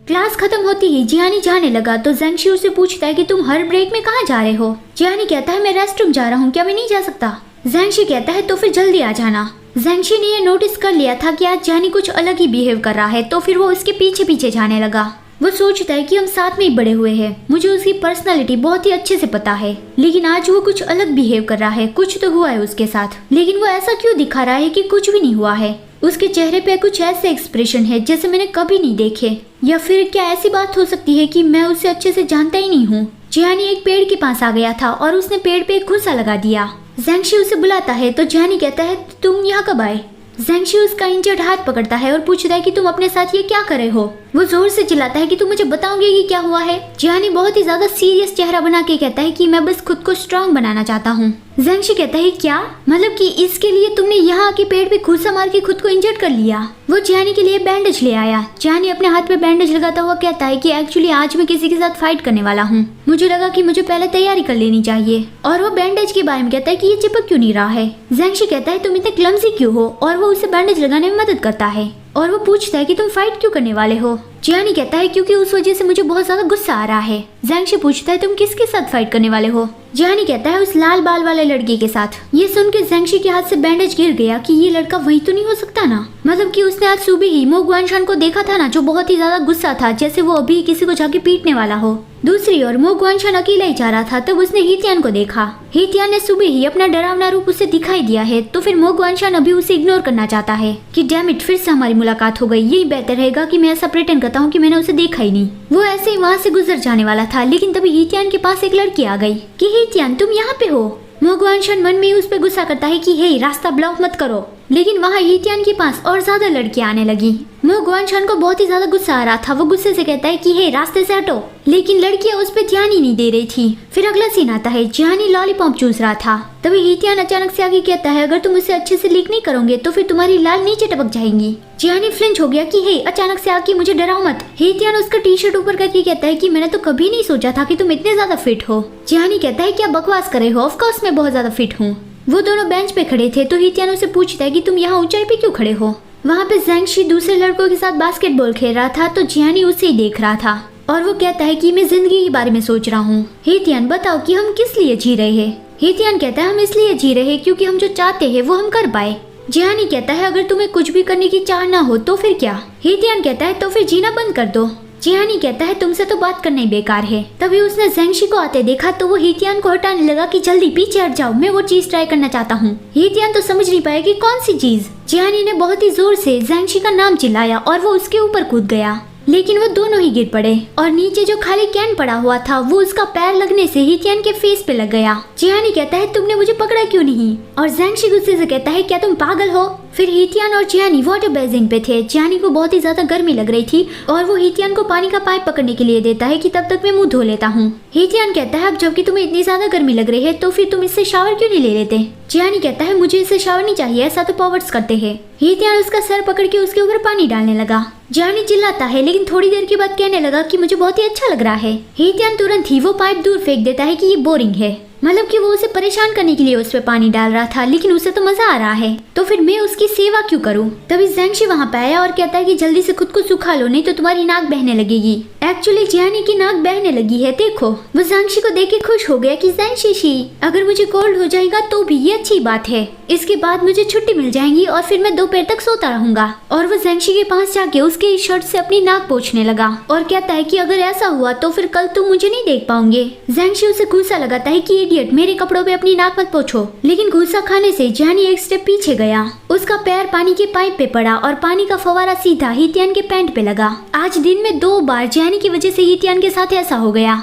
Class खत्म होती ही जियानी जाने लगा तो ज़ेंगशी उससे पूछता है कि तुम हर ब्रेक में कहाँ जा रहे हो। जियानी कहता है मैं रेस्टरूम जा रहा हूँ, क्या मैं नहीं जा सकता। ज़ेंगशी कहता है तो फिर जल्दी आ जाना। ज़ेंगशी ने ये नोटिस कर लिया था कि आज जियानी कुछ अलग ही बिहेव कर रहा है, तो फिर वो उसके पीछे पीछे जाने लगा। वो सोचता है कि हम साथ में ही बड़े हुए हैं, मुझे उसकी पर्सनालिटी बहुत ही अच्छे से पता है, लेकिन आज वो कुछ अलग बिहेव कर रहा है। कुछ तो हुआ है उसके साथ, लेकिन वो ऐसा क्यों दिखा रहा है कि कुछ भी नहीं हुआ है। उसके चेहरे पे कुछ ऐसे एक्सप्रेशन है जैसे मैंने कभी नहीं देखे, या फिर क्या ऐसी बात हो सकती है कि मैं उसे अच्छे से जानता ही नहीं हूँ। जियानी एक पेड़ के पास आ गया था और उसने पेड़ पे एक घुसा लगा दिया। ज़ेंगशी उसे बुलाता है तो जियानी कहता है तुम यहाँ कब आए। ज़ेंगशी उसका इंजर्ड हाथ पकड़ता है और पूछता है कि तुम अपने साथ ये क्या कर रहे हो। वो जोर से चिल्लाता है कि तुम मुझे बताओगे कि क्या हुआ है। जियानी बहुत ही ज्यादा सीरियस चेहरा बना के कहता है कि मैं बस खुद को स्ट्रांग बनाना चाहता हूँ। ज़ेंगशी कहता है क्या मतलब कि इसके लिए तुमने यहाँ आके पेड़ पे घुसा मार के खुद को इंजर्ड कर लिया। वो जियानी के लिए बैंडेज ले आया। जियानी अपने हाथ पे बैंडेज लगाता हुआ कहता है कि एक्चुअली आज मैं किसी के साथ फाइट करने वाला हूँ, मुझे लगा कि मुझे पहले तैयारी कर लेनी चाहिए। और वो बैंडेज के बारे में कहता है कि ये चिपक क्यों नहीं रहा है। ज़ेंगशी कहता है तुम इतने क्लमसी क्यों हो, और वो उसे बैंडेज लगाने में मदद करता है। और वो पूछता है कि तुम फाइट क्यों करने वाले हो। जियानी कहता है क्योंकि उस वजह से मुझे बहुत ज्यादा गुस्सा आ रहा है। ज़ेंगशी पूछता है तुम किसके साथ फाइट करने वाले हो। जियानी कहता है उस लाल बाल वाले लड़के के साथ। ये सुन के ज़ेंगशी के हाथ से बैंडेज गिर गया कि ये लड़का वही तो नहीं हो सकता ना, मतलब कि उसने आज सुबह ही मो गुआनशान को देखा था ना, जो बहुत ही ज्यादा गुस्सा था, जैसे वो अभी किसी को जाके पीटने वाला हो। दूसरी ओर मो गुआनशान अकेला ही जा रहा था, तब उसने हीतियान को देखा। हीतियान ने सुबह ही अपना डरावना रूप उसे दिखाई दिया है, तो फिर मो गुआनशान अभी उसे इग्नोर करना चाहता है कि डैम इट, फिर से हमारी मुलाकात हो गई, यही बेहतर रहेगा कि मैं ऐसा प्रिटेंड करता हूँ कि मैंने उसे देखा ही नहीं। वो ऐसे ही वहाँ से गुजर जाने वाला था, लेकिन तभी हीतियान के पास एक लड़की आ गई कि हीतियान तुम यहाँ पे हो। मो गुआनशान मन में ही उस पर गुस्सा करता है कि हे रास्ता ब्लॉक मत करो, लेकिन वहाँ हीतियान के पास और ज्यादा लड़कियां आने लगी। मो गुआनशान को बहुत ही ज्यादा गुस्सा आ रहा था। वो गुस्से से कहता है कि हे रास्ते से हटो, लेकिन लड़कियां उस पर ध्यान ही नहीं दे रही थी। फिर अगला सीन आता है, जियानी लॉलीपॉप चूस रहा था, तभी हीतियान अचानक से आगे कहता है अगर तुम इसे अच्छे से लीक नहीं करोगे तो फिर तुम्हारी लाल नीचे टपक जाएंगी। जियानी फ्लिंच हो गया कि हे अचानक से आके मुझे डराओ मत। हीतियान उसका टी शर्ट ऊपर करके कहता है कि मैंने तो कभी नहीं सोचा था कि तुम इतने ज्यादा फिट हो। जियानी कहता है क्या बकवास करे हो, ऑफ कोर्स मैं बहुत ज्यादा फिट हूँ। वो दोनों बेंच पे खड़े थे तो हीतियान उसे पूछता है कि तुम यहाँ ऊंचाई पे क्यों खड़े हो। वहाँ पे ज़ेंगशी दूसरे लड़कों के साथ बास्केटबॉल खेल रहा था, तो जियानी उसे ही देख रहा था और वो कहता है कि मैं जिंदगी के बारे में सोच रहा हूँ। हीतियान बताओ कि हम किस लिए जी रहे हैं। हीतियान कहता है हम इसलिए जी रहे हैं क्योंकि हम जो चाहते हैं वो हम कर पाए। जियानी कहता है अगर तुम्हें कुछ भी करने की चाह ना हो तो फिर क्या। हीतियान कहता है तो फिर जीना बंद कर दो। जियानी कहता है तुमसे तो बात करना ही बेकार है। तभी उसने ज़ेंगशी को आते देखा तो वो हीतियान को हटाने लगा कि जल्दी पीछे हट जाओ, मैं वो चीज ट्राई करना चाहता हूँ। हीतियान तो समझ नहीं पाया कि कौन सी चीज। जियानी ने बहुत ही जोर से ज़ेंगशी का नाम चिल्लाया और वो उसके ऊपर कूद गया, लेकिन वो दोनों ही गिर पड़े और नीचे जो खाली कैन पड़ा हुआ था वो उसका पैर लगने से हीतियान के फेस पे लग गया। जियानी कहता है तुमने मुझे पकड़ा क्यों नहीं, और ज़ेंगशी गुस्से से कहता है क्या तुम पागल हो। फिर हीतियान और जियानी वाटर बेसिन पे थे। जियानी को बहुत ही ज्यादा गर्मी लग रही थी और वो हीतियान को पानी का पाइप पकड़ने के लिए देता है कि तब तक मैं मुंह धो लेता हूँ। हीतियान कहता है अब जबकि तुम्हें इतनी ज्यादा गर्मी लग रही है तो फिर तुम इससे शावर क्यों नहीं ले लेते। जियानी कहता है मुझे इससे शावर नहीं चाहिए, ऐसा तो पॉवर्ट्स करते हैं। हीतियान उसका सर पकड़ के उसके ऊपर पानी डालने लगा। जियानी चिल्लाता है, लेकिन थोड़ी देर के बाद कहने लगा कि मुझे बहुत ही अच्छा लग रहा है। हीतियान तुरंत ही वो पाइप दूर फेंक देता है कि ये बोरिंग है, मतलब कि वो उसे परेशान करने के लिए उस पे पानी डाल रहा था, लेकिन उसे तो मजा आ रहा है, तो फिर मैं उसकी सेवा क्यों करूं। तभी ज़ेंगशी वहाँ पे आया और कहता है कि जल्दी से खुद को सुखा लो नहीं तो तुम्हारी नाक बहने लगेगी। एक्चुअली जियानी की नाक बहने लगी है, देखो। वो ज़ेंगशी को देख के खुश हो गया कि ज़ेंगशी अगर मुझे कोल्ड हो जाएगा तो भी ये अच्छी बात है, इसके बाद मुझे छुट्टी मिल जाएगी और फिर मैं दोपहर तक सोता रहूंगा। और वो ज़ेंगशी के पास जाके उसके शर्ट से अपनी नाक पोंछने लगा और कहता है कि अगर ऐसा हुआ तो फिर कल तुम मुझे नहीं देख पाओगे। ज़ेंगशी उसे घूसा लगाता है कि इडियट, मेरे कपड़ों पे अपनी नाक मत पोंछो, लेकिन घूसा खाने से जियानी एक स्टेप पीछे गया। उसका पैर पानी के पाइप पे पड़ा और पानी का फवारा सीधा हीतियान के पैंट पे लगा। आज दिन में 2 बार जियानी की वजह से हीतियान के साथ ऐसा हो गया।